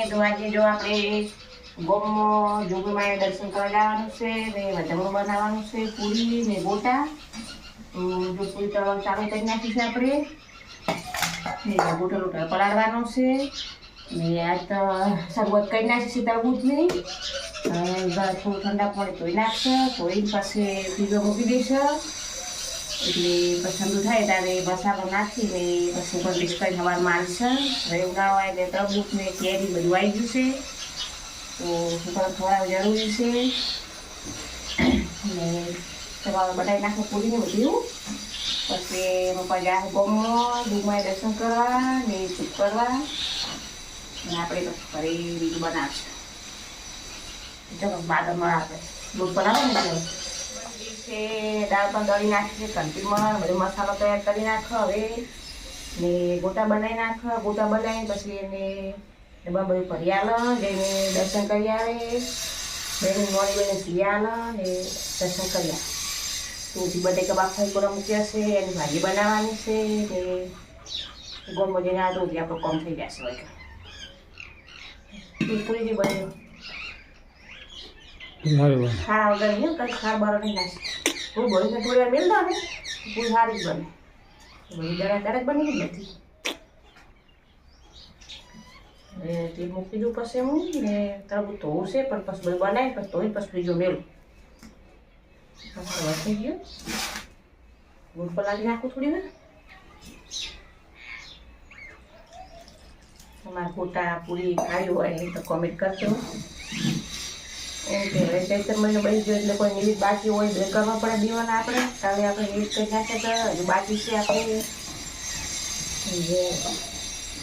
તો આજે જો આપણે ગોમમાં જોગીમાં દર્શન કરવા જવાનું છે ને વધમણું બનાવવાનું છે, પૂરી ને ગોટા. તો જો પૂરી તળવાનું ચાલુ કરી નાખી છે આપણે ને ગોટો લોટો પલાળવાનો છે ને આજ તો શરૂઆત કરી નાખી છે તરબૂચની. થોડું ઠંડા પાણી ધોઈ નાખશે, ધોઈને પછી પીઝો મૂકી દઈશ એટલે પછી ઠંડુ થાય ત્યારે મસાલો નાખીને પછી ગરડીશ કરી સવાર મારશે. હવે ઉનાળો આવે એટલે તરબૂચ ને કેરી બધું આવી ગયું છે તો છોકરા ખવડાવવું જરૂરી છે. ને સવારે બનાવી નાખો પૂરીને બધું. પછી પપ્પા ગયા ગોમમાં દૂધમાં દર્શન કરવા ને ચૂપ કરવા અને આપણે તો ઘરે બીજું બનાવશે. ચલો બાદમાં આપણે દૂધ બનાવો ને દિવસે દાળ પણ દળી નાખી છે ઘંટીમાં, બધો મસાલો તૈયાર કરી નાખો હવે ને ગોટા બનાવી નાખો. ગોટા બનાવીને પછી એને એમાં બધું ભરી આલો, જઈને દર્શન કરી આવે, બેને મોડી બેને પી આલો ને દર્શન કરી આવે. તો બધે કબાબ ખાઈ કોરા મૂક્યા છે, એની ભાજી બનાવવાની છે ને ગોળમાં જઈને આ દૂધ આપણું કામ થઈ જશે. હોય પૂરી બી બની ખારા વગર નહીં, કંઈ ખાર બારો નહીં નાખે. હું ભરીને થોડી વાર મેળ દો ને પૂરી સારી જ બને. બધી દરજ બની જ નથી. તે મૂકી દઉં પછી હું ને તરબૂચ ધોવું છે પણ પછી બધું બનાવી પછી ધોઈ પછી બીજું મેળું થઈ ગયું. ગુડ પલાળી નાખું થોડી વાર. તમારે ગોટા પૂરી ખાવી હોય એ તો કોમેન્ટ કરજો. એમ કે હવે ચૈત્ર મહિનો બની ગયો એટલે કોઈ નિવેદ બાકી હોય બે કરવા પડે દીવાના આપણે. કાલે આપણે નિવેદ કરી નાખીએ તો હજુ બાકી છે આપણે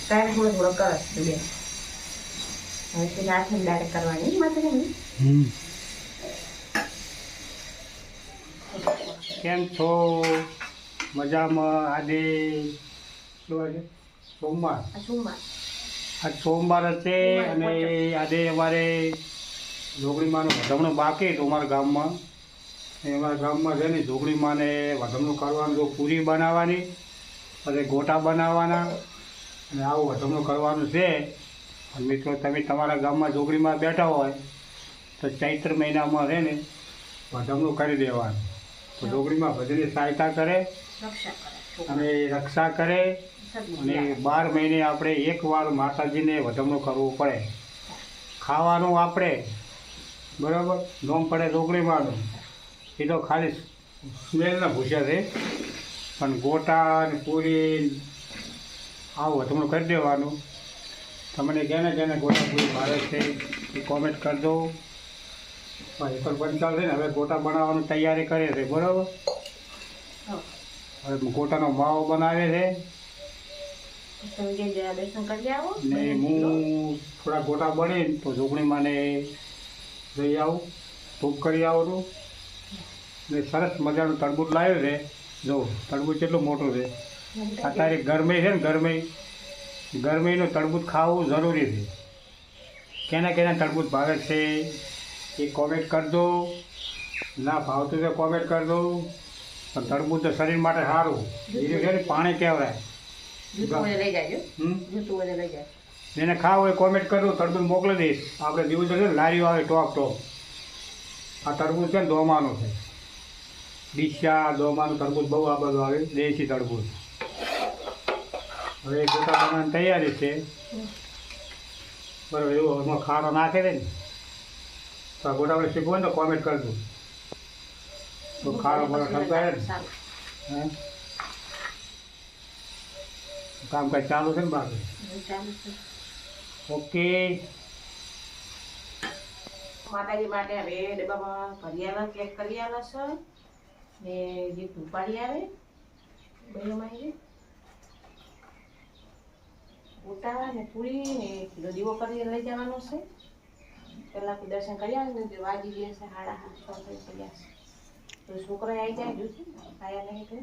ટાઈમ થોડો થોડો કરશ બે. હવે તે નાખીને ડાયરેક્ટ કરવાની માથે ને. કેમ છો? મજામાં? આજે સોમવાર, આજ સોમવાર છે અને આજે અમારે જોગણીમાંનું વધમણું બાકી હતું અમારા ગામમાં. અમારા ગામમાં છે ને જોગણીમાંને વધમણું કરવાનું, જો પૂરી બનાવવાની પછી ગોટા બનાવવાના અને આવું વધમણું કરવાનું છે. મિત્રો તમે તમારા ગામમાં જોગણીમાં બેઠા હોય તો ચૈત્ર મહિનામાં છે ને વધમણું કરી દેવાનું. તો જોગણીમાં બધાની સહાયતા કરે અને રક્ષા કરે અને 12 મહિને આપણે એકવાર માતાજીને વધમણું કરવું પડે. ખાવાનું આપણે બરાબર નોમ પડે જોગણીમાંનું એ તો ખાલી સ્મેલના ભૂસ્યા છે, પણ ગોટા અને પૂરી આવું વધમણું કરી દેવાનું. તમને કેને ગોટા પૂરી ભાવે છે એ કોમેન્ટ કરજો. એ પણ બનતા છે ને હવે ગોટા બનાવવાની તૈયારી કરે છે બરાબર. હવે ગોટાનો માવો બનાવે છે ને હું થોડા ગોટા બને તો જોગણીમાં ને જઈ આવું, ધૂપ કરી આવવાનું. ને સરસ મજાનું તરબૂચ લાવ્યો છે. જો તરબૂચ કેટલું મોટું છે. અત્યારે ગરમી છે ને ગરમીનું તરબૂચ ખાવું જરૂરી છે. કેના તરબૂચ ભાવે છે એ કોમેન્ટ કરજો. ના ભાવતું તો કોમેન્ટ કરજો. પણ તરબૂચ તો શરીર માટે સારું. બીજું છે ને પાણી કહેવાય. એને ખાવ હોય કોમેન્ટ કરજો, તરબૂચ મોકલી દઈશ. આપણે દિવસ છે લારીઓ આવે ટોપ. આ તરબૂચ છે ને દોમાનું છે. ડીસા દોમાનું તરબૂચ બહુ આ બધું આવે, દેશી તરબૂચ. હવે ગોટા બનાવવાની તૈયારી છે બરાબર. એવું એમાં ખારો નાખે છે ને તો આ ગોટા આપણે શીખવું ને તો કોમેન્ટ કરજો. તો ખારો બધો ઠપકાય ને કામકાજ ચાલુ છે ને બાકી. ઓકે માતાજી માટે હવે ડબ્બામાં ભરી આવે, પેક કરી આવે છે ને જે ધૂપાડી આવે બહેનોમાં ગોટા ને પૂરી ને કિલો દીવો કરી લઈ જવાનો છે. પહેલાં દર્શન કરી આવે ને વાગી જશે 7:30 થઈ ગયા છે. તો છોકરા આવી જાય જોશે આયા નહીં તો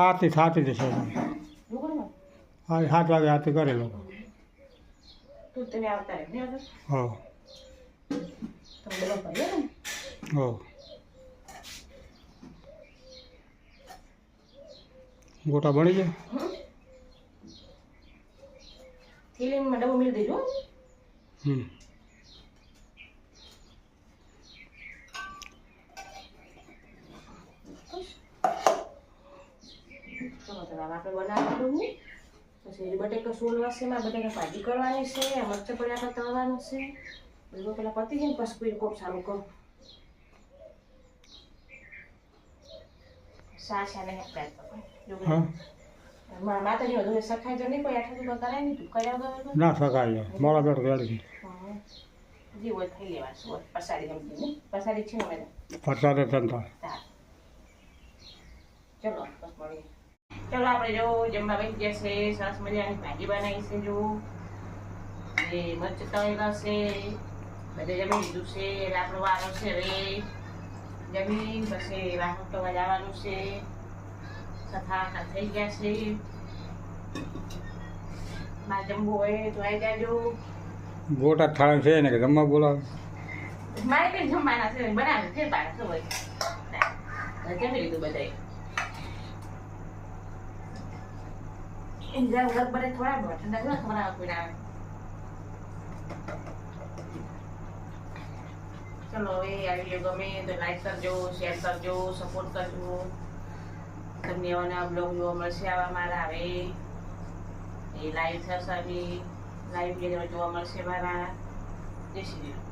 આરતી થતી જશે. હા 7 વાગે આરતી કરે લોકો. તું તમે આવતા રહે ને હા તમે બધા ભરીએ ને હો. ગોટા બની જાય. થેલીમાં ડબ્બો મેળ દેજો હો. હમ ચલો તો હવે આપણે બનાવી દઉં. પછી બટેકા સોલવા છે, એમાં બટેકા ભાજી કરવાની છે, આ મરચાં પડે આપણે તળવાનું છે. બધું પેલા પતી જાય ને પછી કોઈ કોપ ચાલુ કરું. સાચા નહીં હા માતાજી બધું સખાઈ તો નહીં કોઈ આઠું તો કરાય નહીં તું કર્યા વગર ના શકાય મોડા પેટ રેડી જે હોય ખાઈ લેવાનું હોય પસાડી ગમતી નહીં પસાડી છે ને મેં ફરસાદે ધંધા ચલો બસ મળીએ. ચલો આપણે જો જમવા બેસી ગયા છે. સરસ મજાની ભાજી બનાવી છે. જો એ મરચ તળેલા છે. બધે જમી લીધું છે. એટલે આપણો વારો છે હવે જમી પછી વાસણ ધોવા જવાનું છે. સફા થઈ ગયા છે. મારે જમવું હોય તો આવી જાજો. ગોટા થાળ છે ને કે જમવા બોલાવે મારે કઈ જમવાના છે બનાવ્યું છે બાર તો હોય જમી લીધું બધાએ. ઇન્ડિયા વગર બને થોડા બહુ ઠંડા થોડા ખબર આવે કોઈ આવે. ચલો હવે આ વિડીયો ગમે તો લાઈક કરજો, શેર કરજો, સપોર્ટ કરજો. તમને એવાના બ્લોગ જોવા મળશે આવા મારા હવે એ લાઈવ થશે લાઈવ જોવા મળશે મારા. જય શ્રી કૃષ્ણ.